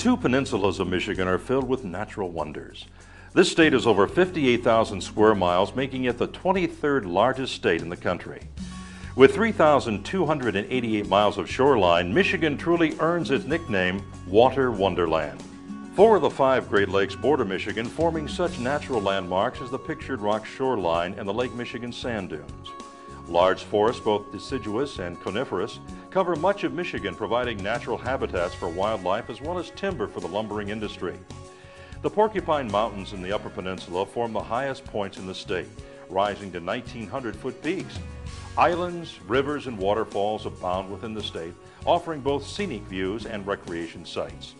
two peninsulas of Michigan are filled with natural wonders. This state is over 58,000 square miles, making it the 23rd largest state in the country. With 3,288 miles of shoreline, Michigan truly earns its nickname, Water Wonderland. Four of the five Great Lakes border Michigan, forming such natural landmarks as the pictured rock shoreline and the Lake Michigan sand dunes. Large forests, both deciduous and coniferous, cover much of Michigan, providing natural habitats for wildlife as well as timber for the lumbering industry. The Porcupine Mountains in the Upper Peninsula form the highest points in the state, rising to 1,900-foot peaks. Islands, rivers, and waterfalls abound within the state, offering both scenic views and recreation sites.